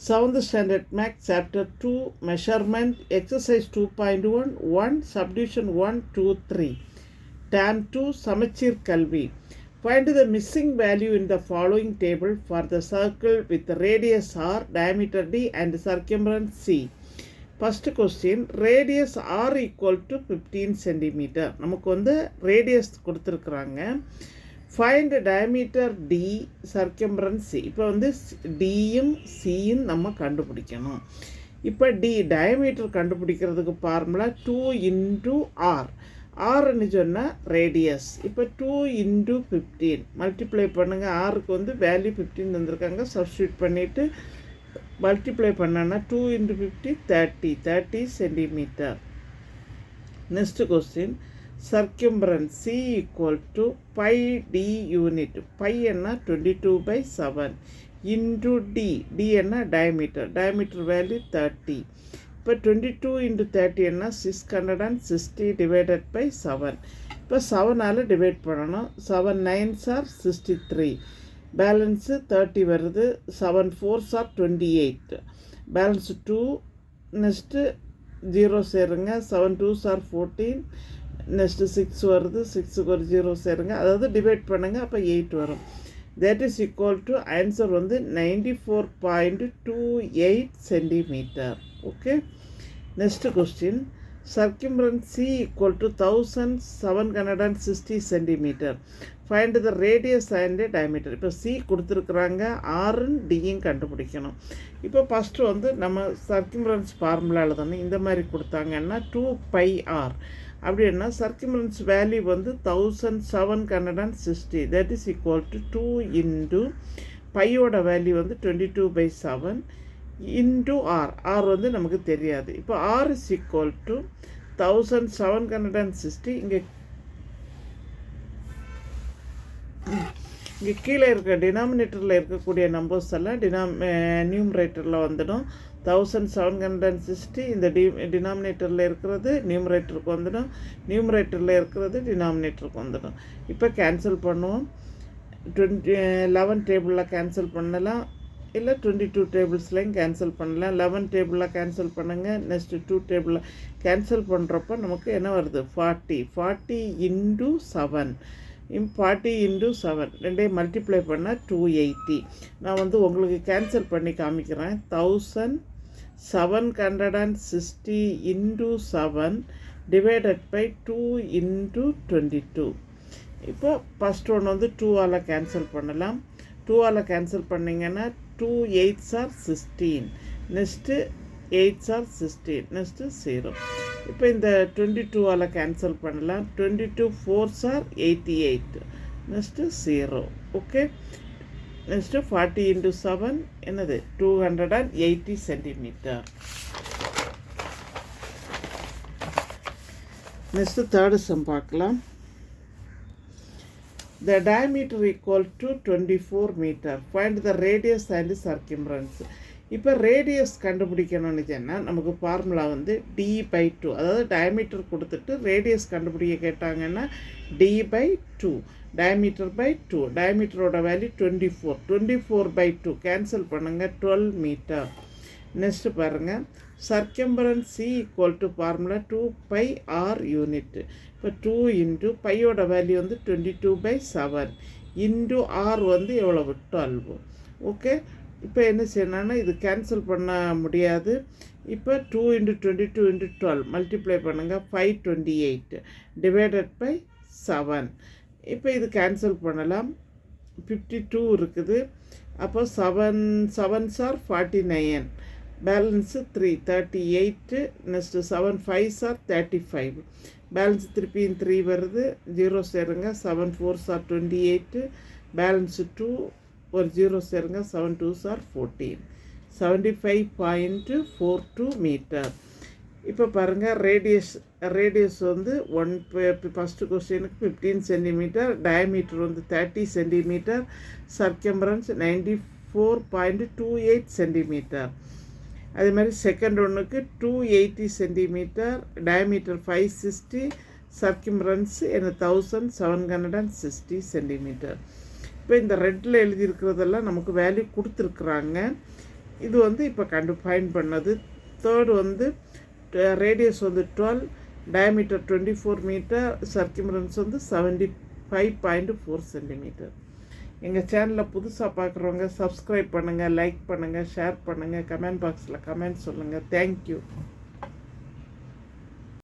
7th Standard Math Chapter 2 Measurement Exercise 2.1 1 Subdivision 1 2 3 Term 2 சமச்சீர் கல்வி. Find the missing value in the following table for the circle with the radius r, diameter d and circumference c. First question, radius r equal to 15 cm. நமக்கு வந்து radius கொடுத்திருக்கிறாங்க. Find diameter d, circumference c. இப்போ வந்து dயும் cயும் நம்ம கண்டுபிடிக்கணும். இப்போ d diameter கண்டுபிடிக்கிறதுக்கு formula 2 into r. ஆர்ன்னு சொன்னால் ரேடியஸ். இப்போ 2 into 15 மல்டிப்ளை பண்ணுங்கள். ஆருக்கு வந்து வேல்யூ 15 தந்திருக்காங்க. சப்ஸ்டியூட் பண்ணிவிட்டு மல்டிப்ளை பண்ணான்னா 2 into 50 30 centimetre. Next question, circumference c equal to pi d unit. pi என்ன 22/7 into d. d என்ன diameter. diameter value 30. இப்போ 22 into 30 என்ன 660 divided by 7. இப்போ 7ஆல் டிவைட் பண்ணணும். 7 9s are 63. பேலன்ஸு 30 வருது. 7 4s are 28. பேலன்ஸ் 2. நெக்ஸ்ட்டு 0 சேருங்க. 7 2s are 14. நெக்ஸ்ட்டு 6 வருது. 6க்கு ஒரு 0 சேருங்க. அதாவது டிவைட் பண்ணுங்கள். அப்போ 8 வரும். that is equal to answer வந்து 94.28 centimetre. Okay. Next question, circumference c equal to 1760 centimetre. Find the radius and diameter. இப்போ c கொடுத்துருக்குறாங்க, ஆர்ன்னு டியும் கண்டுபிடிக்கணும். இப்போ ஃபஸ்ட்டு வந்து நம்ம சர்க்கியூம்ஃபரன்ஸ் ஃபார்முலா எழுதணும். இந்த மாதிரி கொடுத்தாங்கன்னா 2πr. அப்படின்னா சர்க்கியூம்ஃபரன்ஸ் வேல்யூ வந்து 1760. That is equal to 2 into பையோட வேல்யூ வந்து 22/7 இன்டு ஆர். ஆர் வந்து நமக்கு தெரியாது. இப்போ ஆர் இஸ் ஈக்குவல் டு 1760. இங்கே கீழே இருக்க டினாமினேட்டரில் இருக்கக்கூடிய நம்பர்ஸ் எல்லாம் நியூமரேட்டரில் வந்துடும். 1760 இந்த டினாமினேட்டரில் இருக்கிறது நியூமரேட்டருக்கு வந்துடும். நியூமரேட்டரில் இருக்கிறது டினாமினேட்டருக்கு வந்துடும். இப்போ கேன்சல் பண்ணுவோம். 11 டேபிளில் கேன்சல் பண்ணலாம், இல்லை 22 டேபிள்ஸ்லையும் கேன்சல் பண்ணலாம். 11 டேபிளில் கேன்சல் பண்ணுங்கள். நெக்ஸ்ட்டு 2 டேபிளில் கேன்சல் பண்ணுறப்போ நமக்கு என்ன வருது? 40 இன்டு 7. 40 into 7 ரெண்டையும் மல்டிப்ளை பண்ணால் 280. நான் வந்து உங்களுக்கு கேன்சல் பண்ணி காமிக்கிறேன். 1760 into 7 divided by 2 into 22. இப்போ ஃபஸ்ட் ஒன்று வந்து 2ஆல் கேன்சல் பண்ணலாம். 2ஆல் கேன்சல் பண்ணிங்கன்னா 2 8s are 16. Next 8s are 16. Next 0. இப்போ இந்த 22ஆல் கேன்சல் பண்ணலாம். 22 4s are 88. Next 0. Okay. Next 40 into 7 என்னது 280 சென்டிமீட்டர். நெக்ஸ்ட்டு தேர்டு சம் பார்க்கலாம். The diameter equal to 24 meter. Find the radius and circumference. இப்போ ரேடியஸ் கண்டுபிடிக்கணும்னு சொன்னால் நமக்கு ஃபார்முலா வந்து d/2. அதாவது டயமீட்டர் கொடுத்துட்டு ரேடியஸ் கண்டுபிடிக்க கேட்டாங்கன்னா d/2. diameter/2. டயமீட்டரோட வேல்யூ 24. 24/2 கேன்சல் பண்ணுங்கள். 12 மீட்டர். நெக்ஸ்ட்டு பாருங்கள், circumference c equal to formula 2πr unit. இப்போ 2 இன்ட்டு பையோட வேல்யூ வந்து 22/7 இன்ட்டு ஆர் வந்து எவ்வளவு? 12. ஓகே. இப்போ என்ன செய்யணும்னா இது கேன்சல் பண்ண முடியாது. இப்போ 2 into 22 into 12 மல்டிப்ளை பண்ணுங்கள். 528 டிவைடட் பை 7. இப்போ இது கேன்சல் பண்ணலாம். 52 இருக்குது. அப்போ 7 7s are 49. Balance 3 38. Next 7 5s are 35. Balance திருப்பியும் 3 வருது. 0 சேருங்க. 7 4s are 28. பேலன்ஸு 2 ஒரு 0 சேருங்க. 7 2s are 14. 75.42 மீட்டர். இப்போ பாருங்கள், ரேடியஸ் வந்து ஃபஸ்ட்டு கொஸ்டினுக்கு 15 சென்டிமீட்டர், டயமீட்டர் வந்து 30 சென்டிமீட்டர், சர்க்கம்பரன்ஸ் 94.28 சென்டிமீட்டர். அதே மாதிரி செகண்ட் ஒன்றுக்கு 280 சென்டிமீட்டர், டயமீட்டர் 560, சர்க்கம்பரன்ஸ் 1760 சென்டிமீட்டர். இப்போ இந்த ரெட்டில் எழுதியிருக்கிறதெல்லாம் நமக்கு வேல்யூ கொடுத்துருக்குறாங்க. இது வந்து இப்போ ஃபைண்ட் பண்ணது. தேர்டு வந்து ரேடியஸ் வந்து 12, டயமீட்டர் 24 மீட்டர், சர்க்கியூமரன்ஸ் வந்து 75.4 சென்டிமீட்டர். எங்கள் சேனலில் புதுசாக பார்க்குறவங்க சப்ஸ்கிரைப் பண்ணுங்கள், லைக் பண்ணுங்கள், ஷேர் பண்ணுங்கள், கமெண்ட் பாக்ஸில் கமெண்ட் சொல்லுங்கள். தேங்க்யூ.